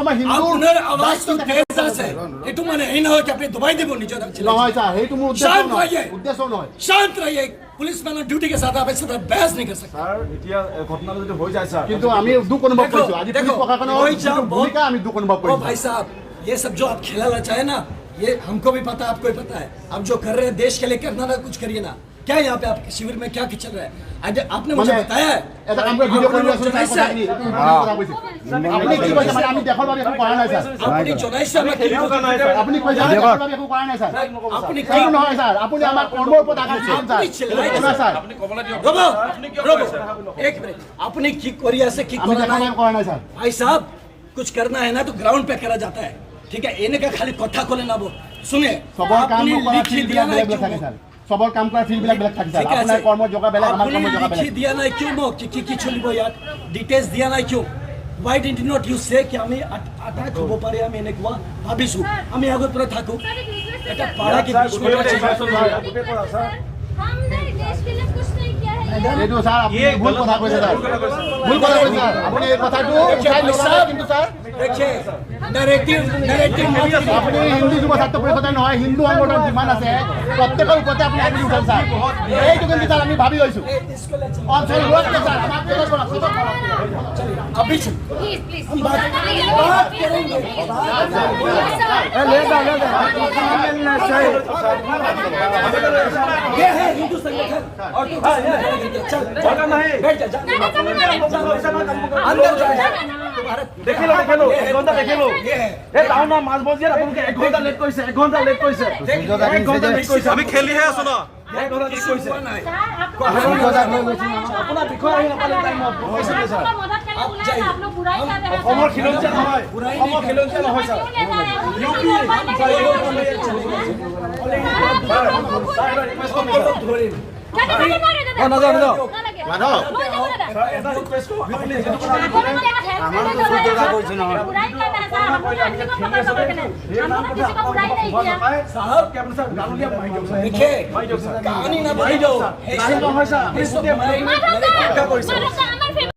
আমাৰ হিন্দু আপোনাৰ আৱাজটো তেজ আছে এটো মানে এই নহয় কি আপুনি দবাই দিব নিজৰ নহয় স্যাৰ এইটো মোৰ উদ্দেশ্য নহয় शांत रहिए पुलिस मैन ड्यूटी के साथ आप इससे बहस नहीं कर सकते सर এতিয়া ঘটনা যদি হৈ যায় স্যার কিন্তু আমি দুখ অনুভৱ কৰিছো আজি পুলিচ প্ৰশাসনৰ ভূমিকা আমি দুখ অনুভৱ ओ কৰিছো भाई साहब ये सब जो आप खिलाना चाहे ना ये हमको भी पता आपको भी पता है आप जो कर रहे हैं देश के लिए करना ना कुछ करिए ना क्या यहाँ पे आपके शिविर में क्या चल रहा है आज आपने मुझे बताया है এটা কাম কৰি ভিডিঅ' কৰি আছো স্যাৰ কথা কি আপুনি কি কৈছে মানে আমি দেশৰ বাবে একো কৰা নাই স্যাৰ আপনি জনাইছে আমাক কি আপুনি কৈছে আমি দেশৰ বাবে একো কৰা নাই স্যাৰ আপনি কি নহয় স্যাৰ আপুনি আমাৰ কৰ্মৰ ওপৰত আঘাত দিছে স্যাৰ আপনি কবলা দিও ৰবো एक मिनट আপনি কি কৰি আছে কি আমি দেশৰ বাবে কৰা নাই স্যার भाई साहब कुछ करना है ना तो ग्राउंड पे करा जाता है ठीक है इन्हें का खाली कथा खोले ना वो सुनिए সবৰ কাম आपने কৰা लिख ফিল্ড दिया বিলাক ना বেলেগ থাকে স্যাৰ সবৰ কাম কৰা ফিল্ড বিলাক বেলেগ থাকে স্যাৰ আপোনাৰ কৰ্ম জগা বেলেগ আমাৰ কৰ্ম জগা लिख বেলেগ दिया ना क्यों नो কি চলিব यार ডিটেইলস দিয়া না क्यों why did you not you say कि আমি আটাক হব পারে আমি এনে কোৱা ভাবিছো আমি আগৰ পৰা থাকো এটা পাড়া কি हमने देश के लिए कुछ नहीं किया है এইটো স্যার আপনি ভুল কথা কৈছে স্যার ভুল কথা কৈছে স্যার আপুনি এই কথাটো উঠাই নললে কিন্তু স্যার देखिए नैरेटिव আপুনি হিন্দু যুৱ ছাত্ৰ পৰিষদে নহয় হিন্দু সংগঠন যিমান আছে প্ৰত্যেকৰ ওপৰতে আপুনি আঙুলি উঠাই স্যাৰ এইটো কিন্তু স্যাৰ আমি ভাবি লৈছো অঞ্চল লোক স্যাৰ আমাৰ কেলে কৰা अभी प्लीज प्लीज हम बात करेंगे ले जा ये है हिंदू संगठन और तू चल बैठ जा अंदर जा দেখি লো 1 ঘন্টা দেখি লো এ তাও না মাছ বজিয়ে আপোনালোকে 1 ঘন্টা লেট কৰিছে 1 ঘন্টা লেট কৰিছে 1 ঘন্টা লেট কৰিছে আমি খেলিহে আছো না 1 ঘন্টা লেট কৰিছে আপোনাৰ বিষয় আহি নাপালে টাইম হৈছে স্যাৰ मदद करने बुलाया आप लोग बुराई कर रहे हैं অমৰ খিলঞ্জীয়া নহয় অমৰ খিলঞ্জীয়া নহয় স্যাৰ देखिए कहानी ना बनी जाओ